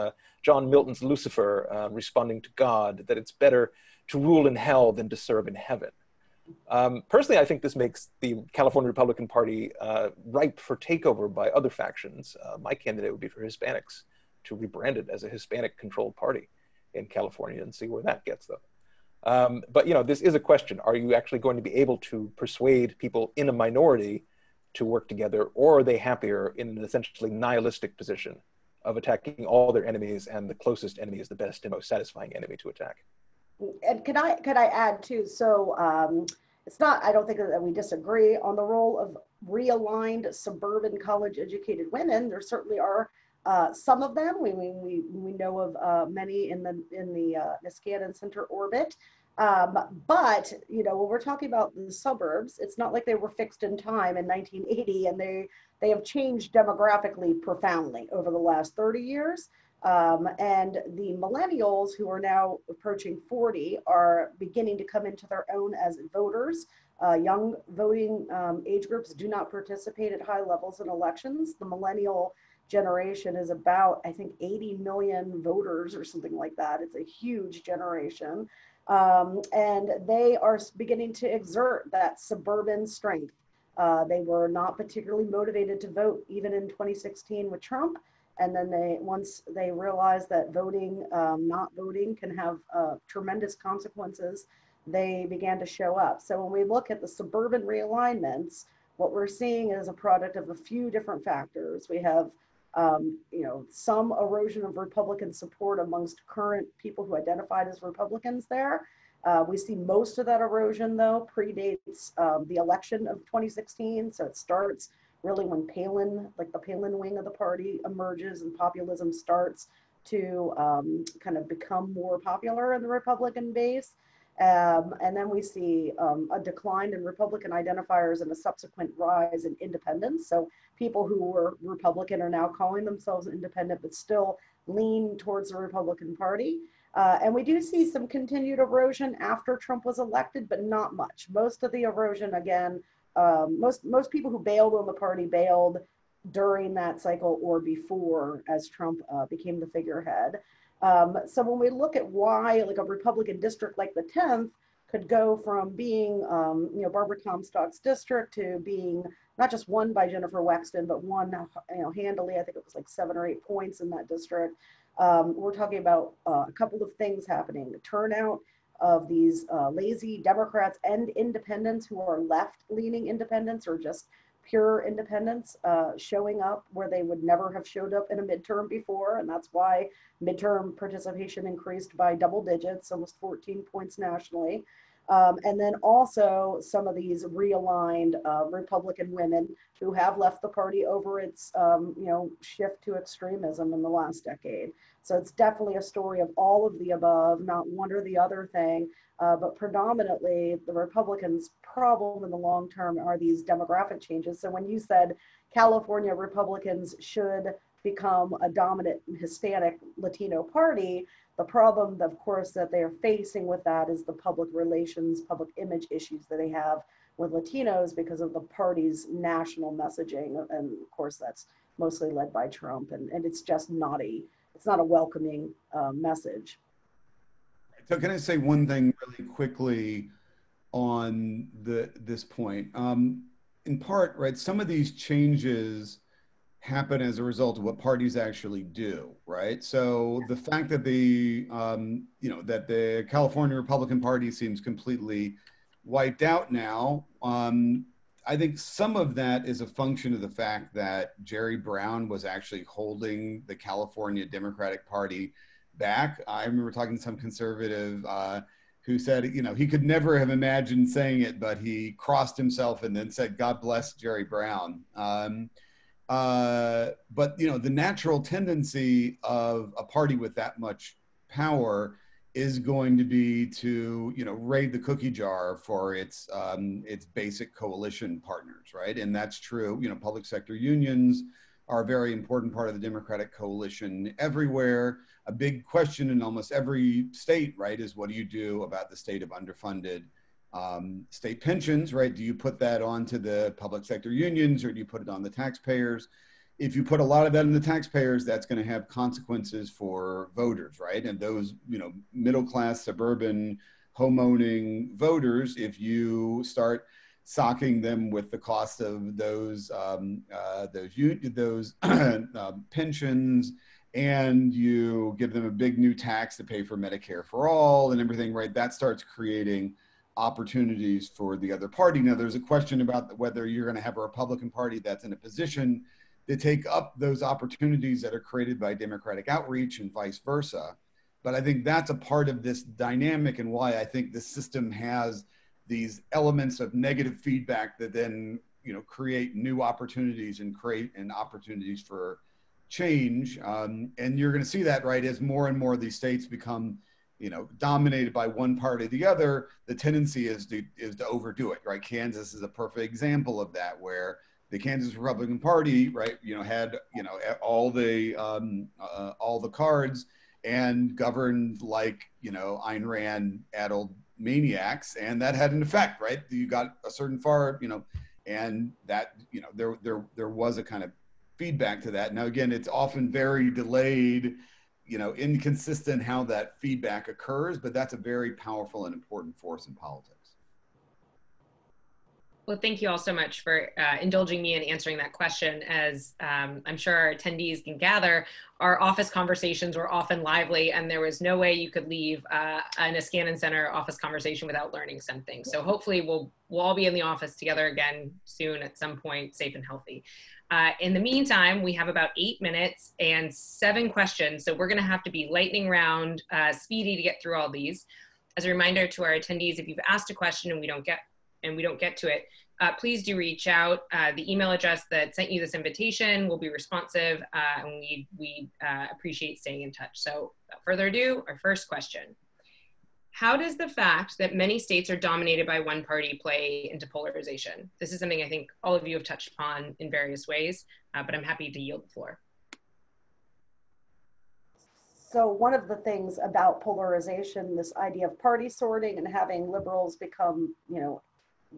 John Milton's Lucifer responding to God, that it's better to rule in hell than to serve in heaven. Personally, I think this makes the California Republican Party ripe for takeover by other factions. My candidate would be for Hispanics to rebrand it as a Hispanic-controlled party in California and see where that gets them. But this is a question. Are you actually going to be able to persuade people in a minority to work together, or are they happier in an essentially nihilistic position of attacking all their enemies, and the closest enemy is the best and most satisfying enemy to attack? And could I add too? So it's not, I don't think that we disagree on the role of realigned suburban college-educated women. There certainly are some of them. We know of many in the Niskanen Center orbit. But when we're talking about the suburbs, it's not like they were fixed in time in 1980, and they have changed demographically profoundly over the last 30 years. And the millennials, who are now approaching 40, are beginning to come into their own as voters. Young voting age groups do not participate at high levels in elections. The millennial generation is about, I think, 80 million voters or something like that. It's a huge generation. And they are beginning to exert that suburban strength. They were not particularly motivated to vote even in 2016 with Trump. And then once they realized that not voting can have tremendous consequences, they began to show up. So when we look at the suburban realignments, what we're seeing is a product of a few different factors. We have some erosion of Republican support amongst current people who identified as Republicans there. We see most of that erosion, though, predates the election of 2016. So it starts really when Palin, like the Palin wing of the party, emerges and populism starts to kind of become more popular in the Republican base. And then we see a decline in Republican identifiers and a subsequent rise in independents. So people who were Republican are now calling themselves independent, but still lean towards the Republican Party. And we do see some continued erosion after Trump was elected, but not much. Most of the erosion, again, most people who bailed on the party bailed during that cycle or before, as Trump became the figurehead. So when we look at why like a Republican district like the 10th could go from being Barbara Comstock's district to being not just won by Jennifer Wexton, but won handily, I think it was like 7 or 8 points in that district. We're talking about a couple of things happening. The turnout of these lazy Democrats and independents who are left-leaning independents or just pure independents showing up where they would never have showed up in a midterm before. And that's why midterm participation increased by double digits, almost 14 points nationally. And then also some of these realigned Republican women who have left the party over its shift to extremism in the last decade. So it's definitely a story of all of the above, not one or the other thing, but predominantly the Republicans' problem in the long term are these demographic changes. So when you said California Republicans should become a dominant Hispanic Latino party, the problem, of course, that they're facing with that is the public relations, public image issues that they have with Latinos because of the party's national messaging. And of course, that's mostly led by Trump. And it's just not a welcoming message. So can I say one thing really quickly on this point? In part, right, some of these changes happen as a result of what parties actually do, right? So the fact that that the California Republican Party seems completely wiped out now, I think some of that is a function of the fact that Jerry Brown was actually holding the California Democratic Party back. I remember talking to some conservative who said, you know, he could never have imagined saying it, but he crossed himself and then said, "God bless Jerry Brown." But you know, the natural tendency of a party with that much power is going to be to, you know, raid the cookie jar for its basic coalition partners, right? And that's true. You know, public sector unions are a very important part of the Democratic coalition everywhere. A big question in almost every state, right, is what do you do about the state of underfunded state pensions, right? Do you put that onto the public sector unions, or do you put it on the taxpayers? If you put a lot of that in the taxpayers, that's going to have consequences for voters, right? And those, you know, middle-class, suburban, home-owning voters, if you start socking them with the cost of those pensions, and you give them a big new tax to pay for Medicare for all and everything, right? That starts creating opportunities for the other party. Now, there's a question about whether you're going to have a Republican Party that's in a position to take up those opportunities that are created by Democratic outreach and vice versa. But I think that's a part of this dynamic, and why I think the system has these elements of negative feedback that then, you know, create new opportunities and create opportunities for change. And you're going to see that, right, as more and more of these states become, you know, dominated by one party or the other. The tendency is to overdo it, right? Kansas is a perfect example of that, where the Kansas Republican Party, right, you know, had, you know, all the cards and governed like, you know, Ayn Rand addled maniacs, and that had an effect, right? You got a certain far, you know, and that, you know, there was a kind of feedback to that. Now, again, it's often very delayed, you know, inconsistent how that feedback occurs, but that's a very powerful and important force in politics. Well, thank you all so much for indulging me in answering that question. As I'm sure our attendees can gather, our office conversations were often lively, and there was no way you could leave an Niskanen Center office conversation without learning something. So hopefully we'll all be in the office together again soon at some point, safe and healthy. In the meantime, we have about 8 minutes and 7 questions. So we're gonna have to be lightning round, speedy to get through all these. As a reminder to our attendees, if you've asked a question and we don't get to it, please do reach out. The email address that sent you this invitation will be responsive, and we appreciate staying in touch. So without further ado, our first question. How does the fact that many states are dominated by one party play into polarization? This is something I think all of you have touched upon in various ways, but I'm happy to yield the floor. So one of the things about polarization, this idea of party sorting and having liberals become, you know,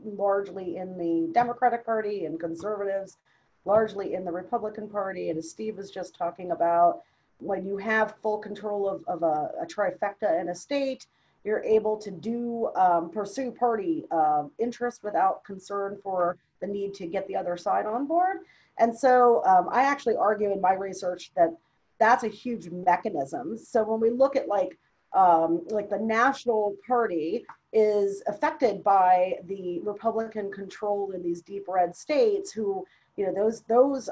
largely in the Democratic Party and conservatives largely in the Republican Party. And as Steve was just talking about, when you have full control of a trifecta in a state, you're able to pursue party interest without concern for the need to get the other side on board. And so I actually argue in my research that that's a huge mechanism. So when we look at like the national party is affected by the Republican control in these deep red states, who, you know, those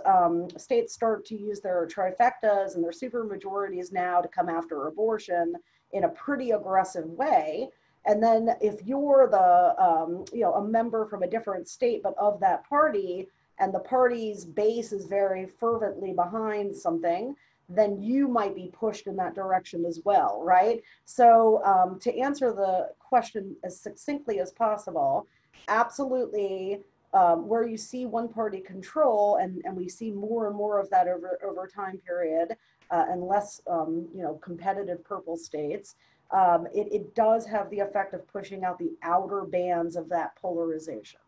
states start to use their trifectas and their super majorities now to come after abortion in a pretty aggressive way. And then if you're the, you know, a member from a different state, but of that party, and the party's base is very fervently behind something, then you might be pushed in that direction as well, right? So to answer the question as succinctly as possible, absolutely, where you see one party control, and we see more and more of that over time period, and less, you know, competitive purple states, it does have the effect of pushing out the outer bands of that polarization.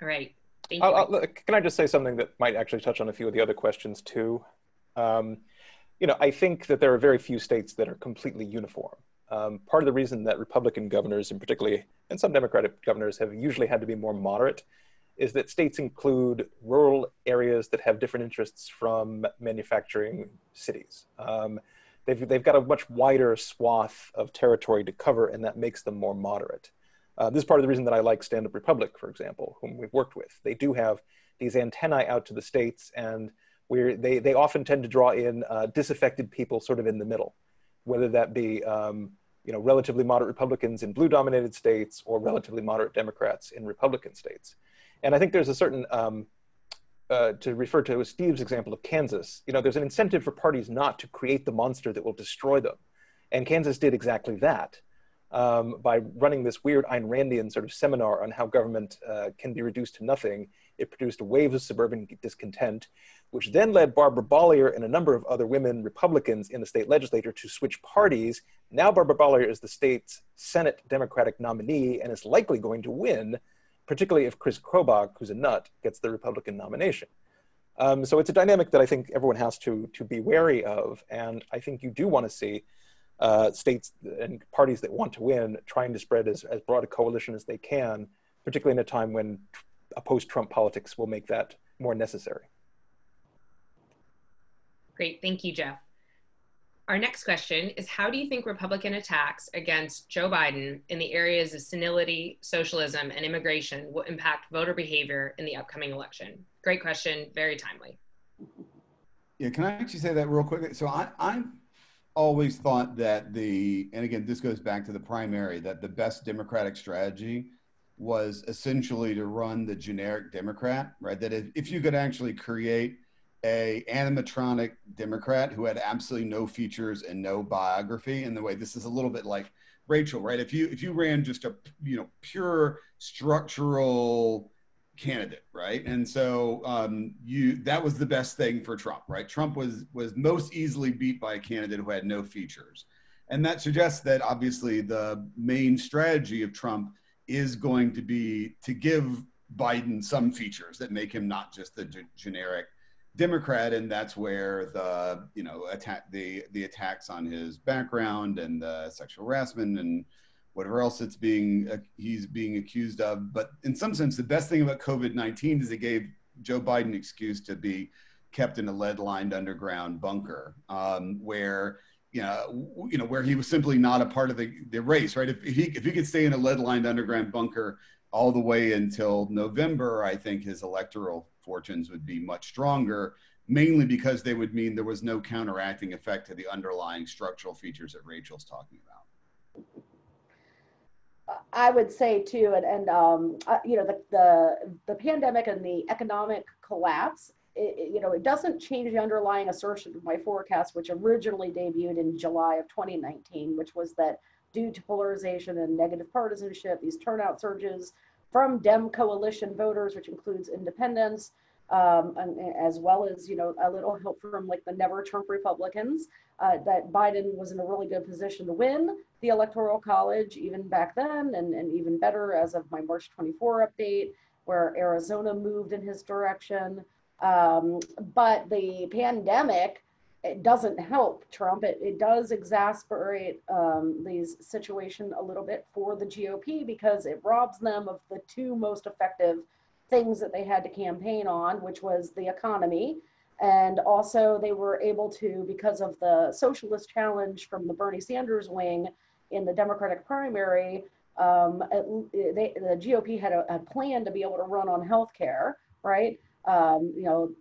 All right. Thank you. Can I just say something that might actually touch on a few of the other questions too? You know, I think that there are very few states that are completely uniform. Part of the reason that Republican governors, in particularly, and some Democratic governors, have usually had to be more moderate is that states include rural areas that have different interests from manufacturing cities. They've got a much wider swath of territory to cover, and that makes them more moderate. This is part of the reason that I like Stand Up Republic, for example, whom we've worked with. They do have these antennae out to the states, and they often tend to draw in disaffected people sort of in the middle. whether that be relatively moderate Republicans in blue-dominated states or relatively moderate Democrats in Republican states. And I think there's a certain, to refer to Steve's example of Kansas, there's an incentive for parties not to create the monster that will destroy them. And Kansas did exactly that by running this weird Ayn Randian sort of seminar on how government can be reduced to nothing. It produced a wave of suburban discontent, which then led Barbara Bollier and a number of other women Republicans in the state legislature to switch parties. Now Barbara Bollier is the state's Senate Democratic nominee and is likely going to win, particularly if Chris Kobach, who's a nut, gets the Republican nomination. So it's a dynamic that I think everyone has to be wary of. And I think you do want to see states and parties that want to win trying to spread as broad a coalition as they can, particularly in a time when a post-Trump politics will make that more necessary. Great, thank you, Geoff. Our next question is, how do you think Republican attacks against Joe Biden in the areas of senility, socialism, and immigration will impact voter behavior in the upcoming election? Great question, very timely. Yeah, can I actually say that real quickly? So I always thought that and again, this goes back to the primary, that the best Democratic strategy was essentially to run the generic Democrat, right? That if you could actually create a animatronic Democrat who had absolutely no features and no biography, in the way this is a little bit like Rachel, right? If you ran just a pure structural candidate, right? And so that was the best thing for Trump, right? Trump was most easily beat by a candidate who had no features. And that suggests that obviously the main strategy of Trump is going to be to give Biden some features that make him not just the generic Democrat, and that's where the the attacks on his background and the sexual harassment and whatever else he's being accused of. But in some sense, the best thing about COVID-19 is it gave Joe Biden an excuse to be kept in a lead-lined underground bunker, where where he was simply not a part of the race, right? If he could stay in a lead-lined underground bunker all the way until November, I think his electoral fortunes would be much stronger, mainly because they would mean there was no counteracting effect to the underlying structural features that Rachel's talking about. I would say too, the pandemic and the economic collapse, it doesn't change the underlying assertion of my forecast, which originally debuted in July of 2019, which was that due to polarization and negative partisanship, these turnout surges from Dem coalition voters, which includes independents, and as well as a little help from like the never Trump Republicans, that Biden was in a really good position to win the Electoral College even back then, and even better as of my March 24 update, where Arizona moved in his direction. But the pandemic, it doesn't help Trump. It does exacerbate these situation a little bit for the GOP, because it robs them of the two most effective things that they had to campaign on, which was the economy. And also they were able to, because of the socialist challenge from the Bernie Sanders wing in the Democratic primary, the GOP had a plan to be able to run on healthcare, right?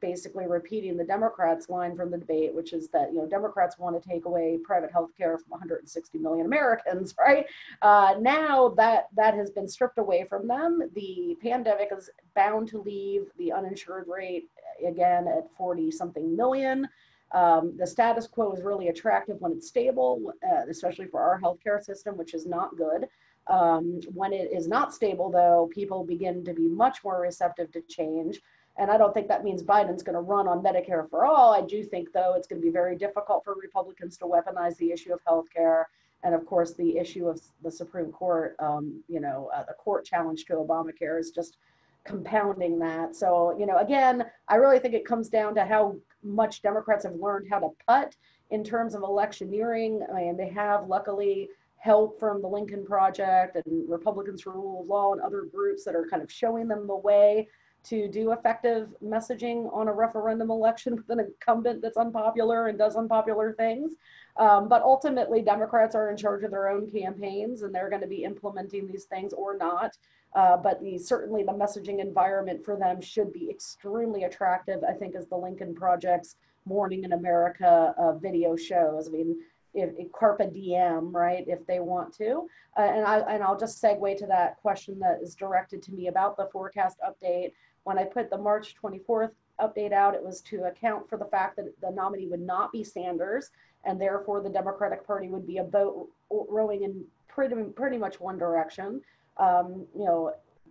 Basically repeating the Democrats' line from the debate, which is that, Democrats want to take away private health care from 160 million Americans, right? Now that has been stripped away from them. The pandemic is bound to leave the uninsured rate again at 40 something million. The status quo is really attractive when it's stable, especially for our healthcare system, which is not good. When it is not stable, though, people begin to be much more receptive to change. And I don't think that means Biden's going to run on Medicare for all. I do think, though, it's going to be very difficult for Republicans to weaponize the issue of healthcare. And of course, the issue of the Supreme Court, the court challenge to Obamacare is just compounding that. So, again, I really think it comes down to how much Democrats have learned how to putt in terms of electioneering. I mean, they have, luckily, help from the Lincoln Project and Republicans for Rule of Law and other groups that are kind of showing them the way to do effective messaging on a referendum election with an incumbent that's unpopular and does unpopular things. But ultimately, Democrats are in charge of their own campaigns, and they're going to be implementing these things or not. But certainly the messaging environment for them should be extremely attractive, I think, as the Lincoln Project's Morning in America video shows. I mean, if carpe diem, right, if they want to. And I'll just segue to that question that is directed to me about the forecast update. When I put the March 24th update out, it was to account for the fact that the nominee would not be Sanders, and therefore the Democratic Party would be a boat rowing in pretty much one direction.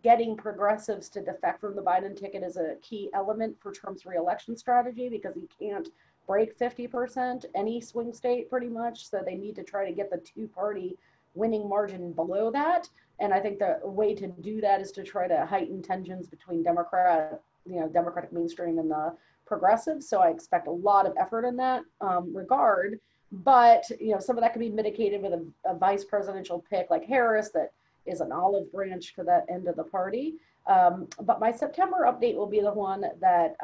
Getting progressives to defect from the Biden ticket is a key element for Trump's reelection strategy, because he can't break 50%, any swing state pretty much. So they need to try to get the two-party winning margin below that. And I think the way to do that is to try to heighten tensions between Democratic mainstream and the progressives. So I expect a lot of effort in that regard. But some of that can be mitigated with a vice presidential pick like Harris that is an olive branch to that end of the party. But my September update will be the one that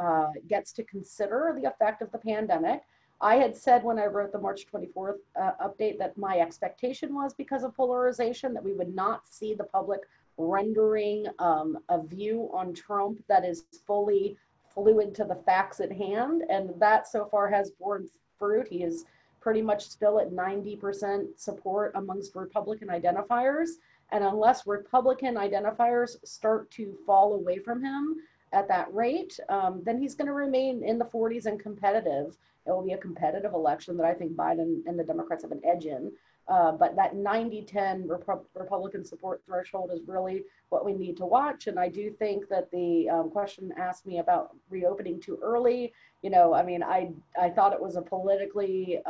gets to consider the effect of the pandemic. I had said when I wrote the March 24th update that my expectation was, because of polarization, that we would not see the public rendering a view on Trump that is fully fluid to the facts at hand. And that so far has borne fruit. He is pretty much still at 90% support amongst Republican identifiers. And unless Republican identifiers start to fall away from him at that rate, then he's going to remain in the 40s and competitive. It will be a competitive election that I think Biden and the Democrats have an edge in. But that 90-10 Republican support threshold is really what we need to watch. And I do think that the question asked me about reopening too early. I thought it was a politically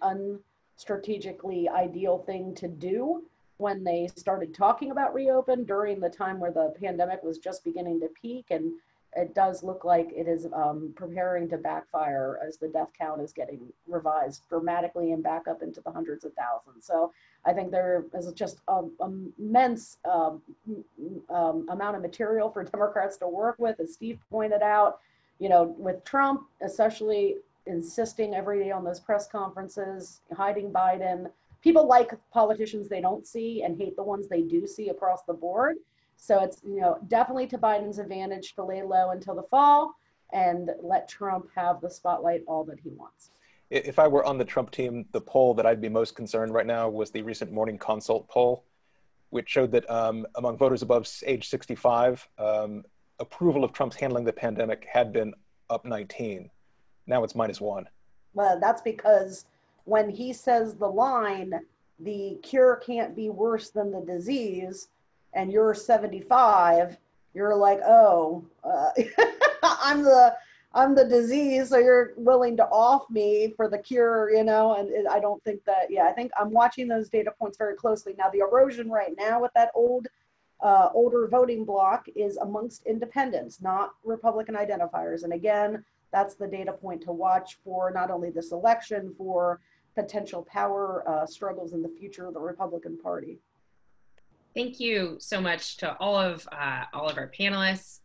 unstrategically ideal thing to do when they started talking about reopen during the time where the pandemic was just beginning to peak. And it does look like it is preparing to backfire as the death count is getting revised dramatically and back up into the hundreds of thousands. So I think there is just an immense amount of material for Democrats to work with, as Steve pointed out, with Trump especially insisting every day on those press conferences, hiding Biden. People like politicians they don't see and hate the ones they do see across the board. So it's definitely to Biden's advantage to lay low until the fall and let Trump have the spotlight all that he wants. If I were on the Trump team, the poll that I'd be most concerned right now was the recent Morning Consult poll, which showed that among voters above age 65, approval of Trump's handling the pandemic had been up 19. Now it's -1. Well, that's because when he says the line, the cure can't be worse than the disease, and you're 75, you're like, oh, I'm the disease, so you're willing to off me for the cure, and I don't think that, I think I'm watching those data points very closely. Now, the erosion right now with that older voting bloc is amongst independents, not Republican identifiers. And again, that's the data point to watch for not only this election, for potential power struggles in the future of the Republican Party. Thank you so much to all of our panelists.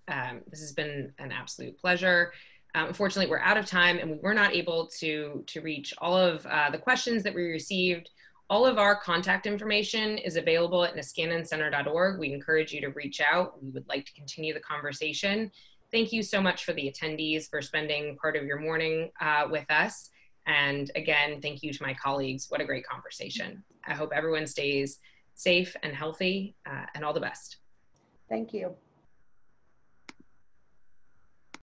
This has been an absolute pleasure. Unfortunately, we're out of time and we were not able to reach all of the questions that we received. All of our contact information is available at niskanancenter.org. We encourage you to reach out. We would like to continue the conversation. Thank you so much for the attendees for spending part of your morning with us. And again, thank you to my colleagues. What a great conversation. I hope everyone stays safe and healthy, and all the best. Thank you.